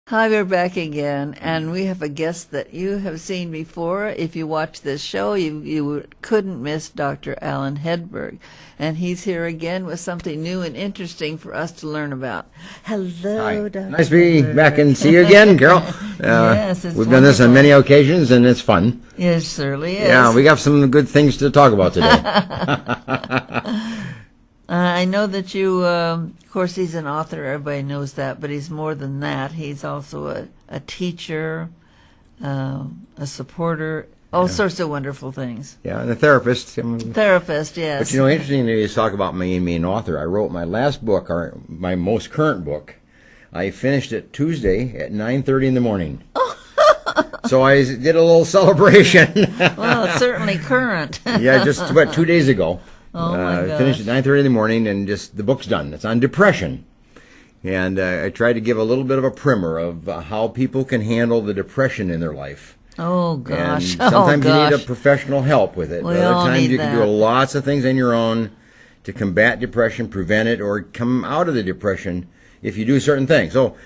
Hi, we're back again, and we have a guest that you have seen before. If you watch this show, you couldn't miss Dr. Allan Hedberg, and he's here again with something new and interesting for us to learn about. Hello, Hi. Dr. Nice to be Hedberg. back and see you again, Carol. Yes, it's we've done this on wonderful. many occasions, and it's fun. It certainly is. Yeah, we got some good things to talk about today. I know that you, of course, he's an author. Everybody knows that, but he's more than that. He's also a teacher, a supporter, all sorts of wonderful things. Yeah, and a therapist. Therapist, yes. But you know, interesting to talk about me and being an author. I wrote my last book, or my most current book. I finished it Tuesday at 9:30 in the morning. So I did a little celebration. Well, it's certainly current. Yeah, just about 2 days ago. Oh my gosh. Finished at 9:30 in the morning, and just the book's done. It's on depression, and I tried to give a little bit of a primer of how people can handle the depression in their life. Oh gosh. And sometimes you need a gosh. professional help with it. We Other all times need you can do that. lots of things on your own to combat depression, prevent it, or come out of the depression if you do certain things. So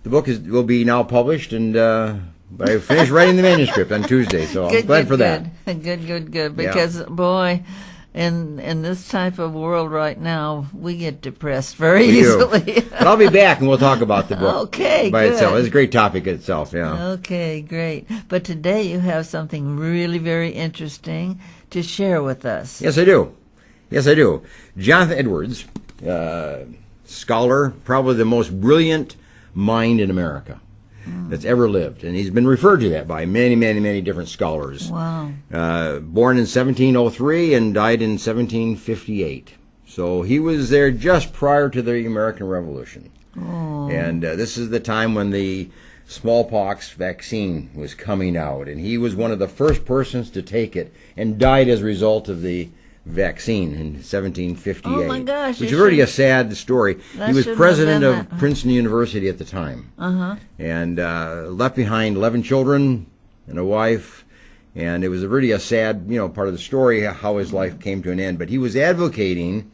the book will be now published, and I finished writing the manuscript on Tuesday, so I'm glad for that. Good. Yeah. Because boy, in this type of world right now, we get depressed very We do. easily. But I'll be back, and we'll talk about the book Okay, by good. itself. It's a great topic itself, yeah. Okay, great. But today you have something really very interesting to share with us. Yes, I do. Yes, I do. Jonathan Edwards, scholar, probably the most brilliant mind in America that's ever lived. And he's been referred to that by many different scholars. Wow. Born in 1703 and died in 1758. So he was there just prior to the American Revolution. Oh. And this is the time when the smallpox vaccine was coming out. And he was one of the first persons to take it and died as a result of the vaccine in 1758. Oh, my gosh, which you is already should- a sad story. That He was shouldn't president have of been that. Princeton University at the time. Uh-huh. And left behind 11 children and a wife. And it was really a sad, part of the story, how his life came to an end. But he was advocating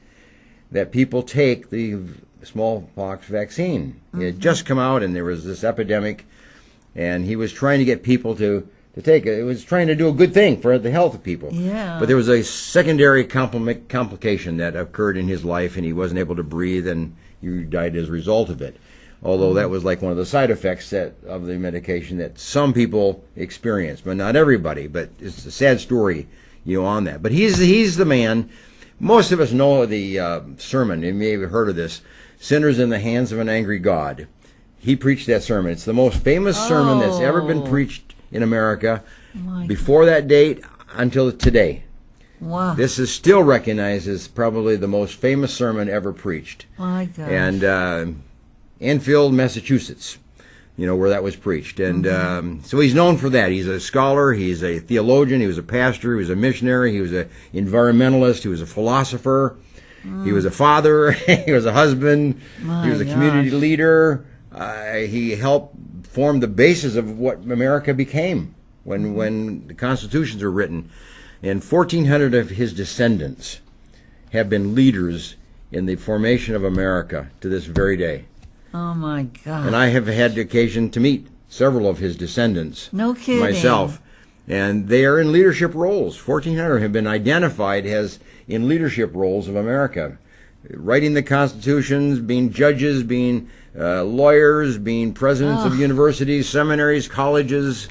that people take the smallpox vaccine. It had just come out, and there was this epidemic, and he was trying to get people to take it. It was trying to do a good thing for the health of people. Yeah. But there was a secondary complication that occurred in his life, and he wasn't able to breathe, and he died as a result of it. Although that was like one of the side effects of the medication that some people experience, but not everybody. But it's a sad story, on that. But he's the man. Most of us know the sermon. You may have heard of this, "Sinners in the Hands of an Angry God." He preached that sermon. It's the most famous sermon that's ever been preached in America before that date until today. Wow. This is still recognized as probably the most famous sermon ever preached. My gosh. And Enfield, Massachusetts, where that was preached. And so he's known for that. He's a scholar, he's a theologian, he was a pastor, he was a missionary, he was an environmentalist, he was a philosopher, he was a father, he was a husband, he was a community gosh. leader. He helped form the basis of what America became when the constitutions were written. And 1,400 of his descendants have been leaders in the formation of America to this very day. Oh my God. And I have had the occasion to meet several of his descendants. No kidding. Myself. And they are in leadership roles. 1,400 have been identified as in leadership roles of America. Writing the constitutions, being judges, being lawyers, being presidents of universities, seminaries, colleges.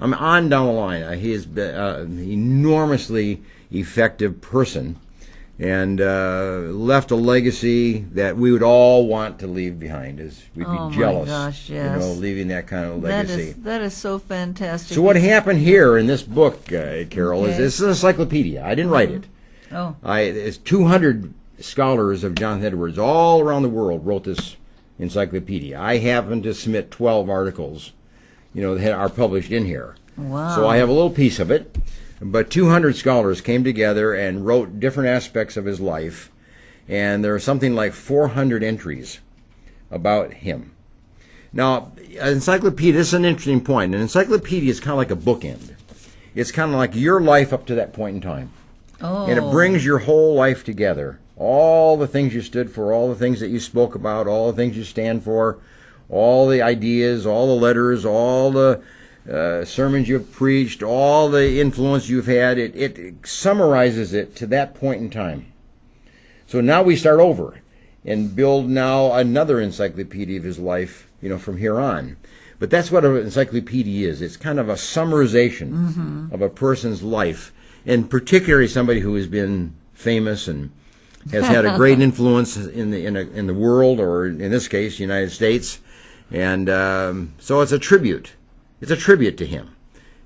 I'm on down the line. He has been an enormously effective person, and left a legacy that we would all want to leave behind. We'd Oh be my jealous, gosh, yes. leaving that kind of legacy. That is so fantastic. So what happened here in this book, Carol, is Okay. this is an encyclopedia. I didn't write it. Oh. It's 200 scholars of Jonathan Edwards all around the world wrote this encyclopedia. I happen to submit 12 articles, that are published in here. Wow. So I have a little piece of it. But 200 scholars came together and wrote different aspects of his life, and there are something like 400 entries about him. Now, an encyclopedia, this is an interesting point. An encyclopedia is kind of like a bookend. It's kind of like your life up to that point in time. Oh. And it brings your whole life together. All the things you stood for, all the things that you spoke about, all the things you stand for, all the ideas, all the letters, all the sermons you've preached, all the influence you've had. It summarizes it to that point in time. So now we start over and build now another encyclopedia of his life, from here on. But that's what an encyclopedia is. It's kind of a summarization of a person's life, and particularly somebody who has been famous and has had a great influence in the world, or in this case, the United States. And so it's a tribute. It's a tribute to him.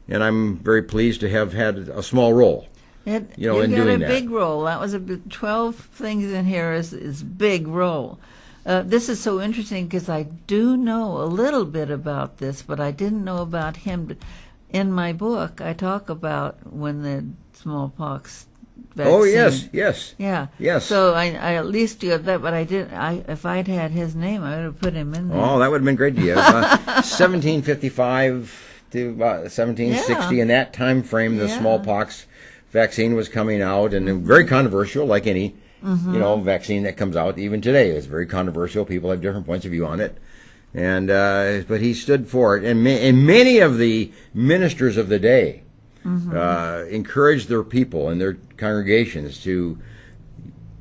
And I'm very pleased to have had a small role. In doing that. You got a big role. That was 12 things in here is big role. This is so interesting because I do know a little bit about this, but I didn't know about him. In my book, I talk about when the smallpox vaccine. Oh, yes. Yeah. Yes. So I at least got that, but I didn't. If I'd had his name, I would have put him in there. Oh, that would have been great to you. 1755 to about 1760, in that time frame, the smallpox vaccine was coming out, and very controversial, like any vaccine that comes out even today. It's very controversial. People have different points of view on it, and but he stood for it. And many of the ministers of the day encouraged their people and their congregations to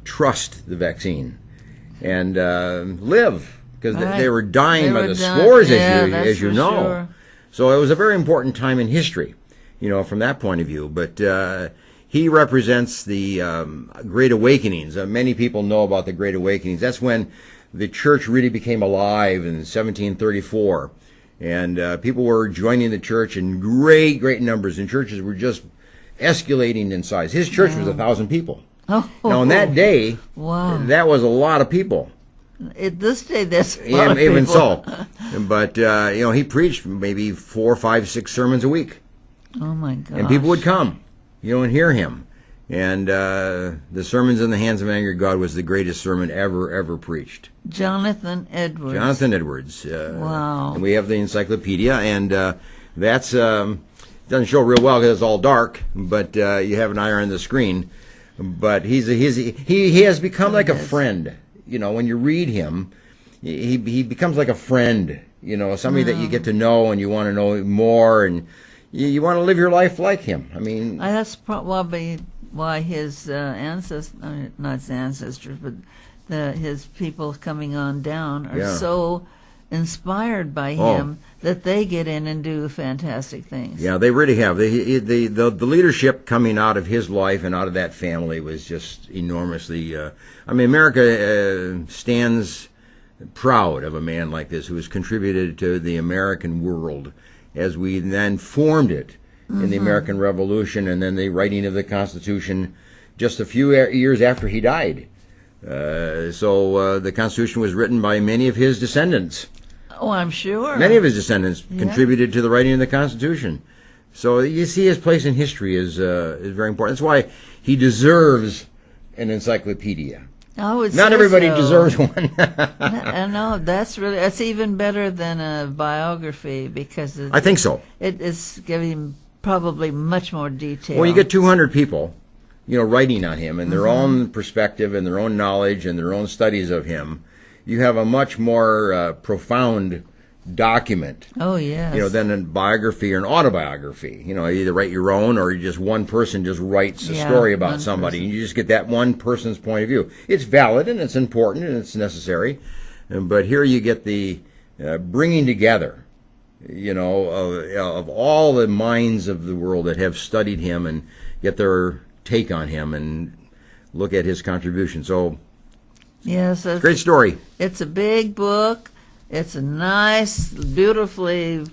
trust the vaccine and live, because they were dying by the scores, as you know. Sure. So it was a very important time in history, from that point of view. But he represents the Great Awakenings. Many people know about the Great Awakenings. That's when the church really became alive in 1734. And people were joining the church in great numbers, and churches were just escalating in size. His church was 1,000 people. Oh. Now, in that day, wow, that was a lot of people. At this day, that's a lot of even people. so. But, he preached maybe 4, 5, 6 sermons a week. Oh, my God. And people would come, and hear him. And the Sermons in the Hands of an Angry God was the greatest sermon ever preached. Jonathan Edwards. Wow. And we have the Encyclopedia, and that's doesn't show real well because it's all dark, but you have an eye on the screen. But he has become like a friend. When you read him, he becomes like a friend. Somebody that you get to know, and you want to know more, and you want to live your life like him. I mean, that's probably why his ancestors, not his ancestors, but his people coming on down are so inspired by him that they get in and do fantastic things. Yeah, they really have. The leadership coming out of his life and out of that family was just enormously. America stands proud of a man like this who has contributed to the American world as we then formed it in the American Revolution, and then the writing of the Constitution just a few years after he died. So the Constitution was written by many of his descendants. Oh, I'm sure. Many of his descendants contributed to the writing of the Constitution. So you see his place in history is very important. That's why he deserves an encyclopedia. Not everybody deserves one. No, that's even better than a biography, because I think so. It is giving probably much more detail. Well, you get 200 people, writing on him and their own perspective and their own knowledge and their own studies of him. You have a much more profound document. Oh, yes. Than a biography or an autobiography. You either write your own, or just one person just writes a story about somebody, and you just get that one person's point of view. It's valid, and it's important, and it's necessary. But here you get the bringing together, of all the minds of the world that have studied him and get their take on him and look at his contribution. So, yes, great story. It's a big book. It's a nice, beautifully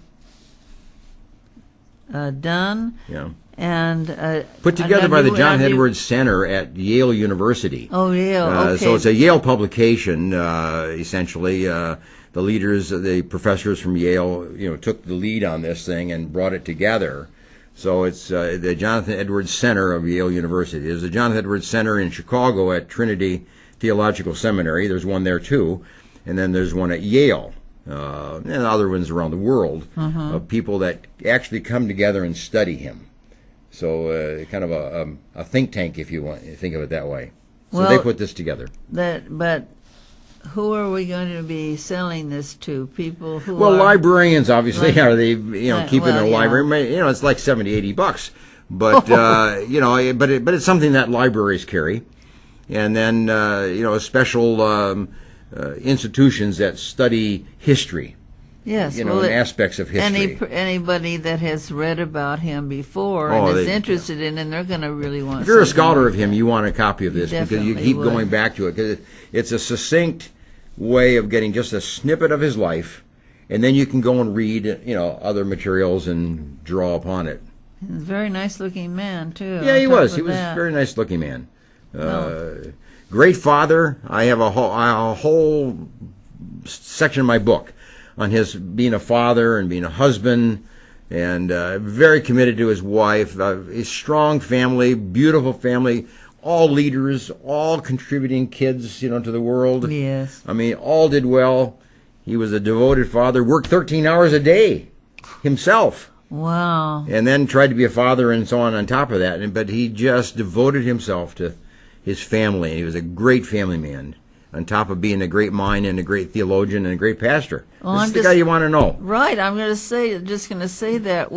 done. Yeah. And put together by the John Edwards Center at Yale University. Oh, Yale. Okay. So it's a Yale publication, essentially. The leaders, the professors from Yale, took the lead on this thing and brought it together. So it's the Jonathan Edwards Center of Yale University. There's a Jonathan Edwards Center in Chicago at Trinity Theological Seminary. There's one there too. And then there's one at Yale, and other ones around the world, of people that actually come together and study him. So kind of a think tank, if you want to think of it that way. So they put this together. But who are we going to be selling this to? People who Well, are... librarians obviously are they keep it in a yeah. library. It's like $70-$80, but but it's something that libraries carry, and then special institutions that study history. Yes, And aspects of history. Anybody that has read about him before Oh, and is interested in, and they're going to really want. If you're a something scholar like of him, that. you want a copy of this because you Definitely keep would. going back to it because it's a succinct way of getting just a snippet of his life, and then you can go and read other materials and draw upon it. He's a very nice looking man too. Yeah, he on top was. of He was a that. very nice looking man. Great father. I have a whole section of my book on his being a father and being a husband, and very committed to his wife. His strong family, beautiful family, all leaders, all contributing kids, to the world. Yes. I mean, all did well. He was a devoted father. Worked 13 hours a day himself. Wow. And then tried to be a father and so on top of that. But he just devoted himself to his family. He was a great family man, on top of being a great mind and a great theologian and a great pastor. Well, This is the guy you want to know. Right. I'm just going to say that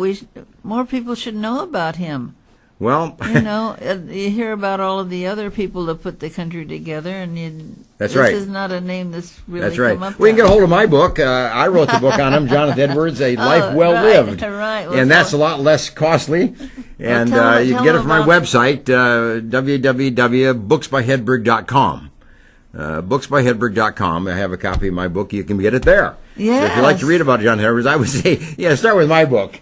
more people should know about him. Well, You hear about all of the other people that put the country together, and That's right. This is not a name that's really that's right. come up. We can that get a hold of my book. I wrote the book on him, Jonathan Edwards, A Life Well right, Lived. right. Well, And that's a lot less costly. And tell you can get it them from my about- website, www.booksbyhedberg.com. Booksbyhedberg.com. I have a copy of my book. You can get it there. So if you'd like to read about Jonathan Edwards, I would say, start with my book.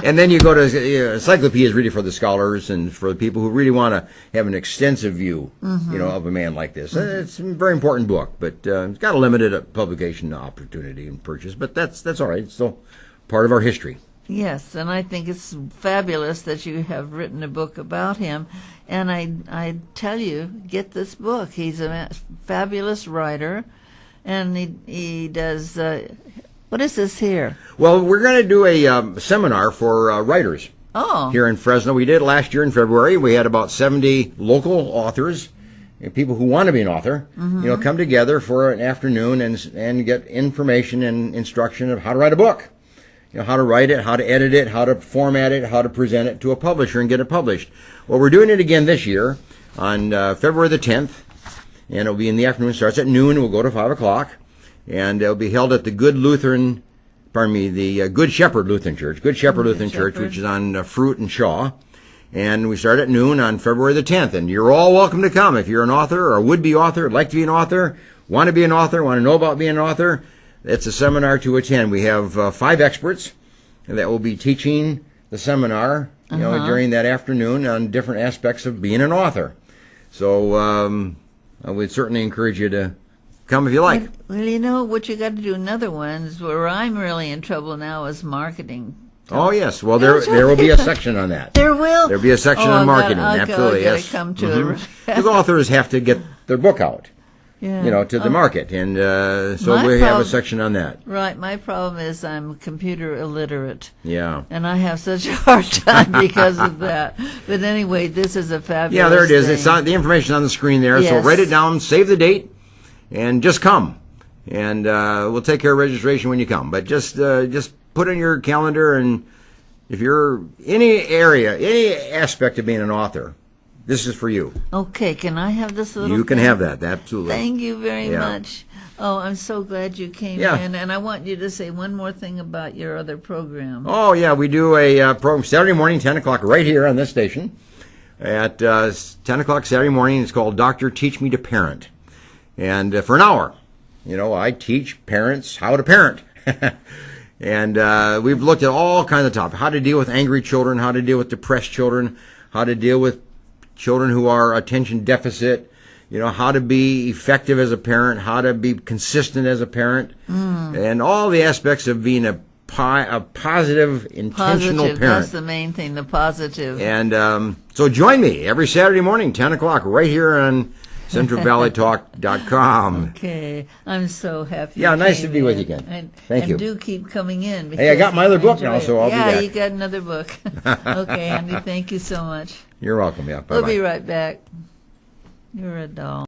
And then you go to Encyclopedia is really for the scholars and for the people who really want to have an extensive view, of a man like this. It's a very important book, but it's got a limited publication opportunity and purchase. But that's all right. It's still part of our history. Yes, and I think it's fabulous that you have written a book about him. And I tell you, get this book. He's a fabulous writer, and he does. What is this here? Well, we're going to do a seminar for writers here in Fresno. We did it last year in February. We had about 70 local authors, people who want to be an author, come together for an afternoon and get information and instruction of how to write a book. How to write it, how to edit it, how to format it, how to present it to a publisher and get it published. Well, we're doing it again this year on February the 10th, and it'll be in the afternoon. It starts at noon. We'll go to 5 o'clock, and it'll be held at the Good Shepherd Lutheran Church, which is on Fruit and Shaw. And we start at noon on February the 10th, and you're all welcome to come if you're an author or a would-be author, like to be an author, want to be an author, want to know about being an author. It's a seminar to attend. We have 5 experts that will be teaching the seminar, during that afternoon on different aspects of being an author. So I would certainly encourage you to come if you like. Well, what you got to do another one is where I'm really in trouble now is marketing. Oh yes, well there will be a section on that. There will. There'll be a section on marketing. Absolutely, I gotta yes. come to it. Because authors have to get their book out. Yeah. To the market, and so My we have a problem- section on that. Right. My problem is I'm computer illiterate. Yeah. And I have such a hard time because of that. But anyway, this is a fabulous Yeah, there it is. thing. It's on the information on the screen there. So Yes. write it down, save the date, and just come. And we'll take care of registration when you come. But just put in your calendar, and if you're any aspect of being an author, this is for you. Okay, can I have this little You can thing? have that, absolutely. Thank you very Yeah. much. Oh, I'm so glad you came Yeah. in. And I want you to say one more thing about your other program. Oh, yeah, we do a program Saturday morning, 10 o'clock, right here on this station. At 10 o'clock Saturday morning, it's called Doctor Teach Me to Parent. And for an hour, I teach parents how to parent. And we've looked at all kinds of topics. How to deal with angry children, how to deal with depressed children, how to deal with children who are attention deficit, how to be effective as a parent, how to be consistent as a parent, and all the aspects of being a positive, intentional Positive, parent. that's the main thing, the positive. And so join me every Saturday morning, 10 o'clock, right here on CentralValleyTalk.com. Okay, I'm so happy. Yeah, you nice to came be with in. you again. And, Thank and you. do keep coming in. Hey, I got my other book enjoy now, it. so I'll be yeah, back. you got another book. Okay, Andy, thank you so much. You're welcome. Yeah, bye-bye. We'll be right back. You're a doll.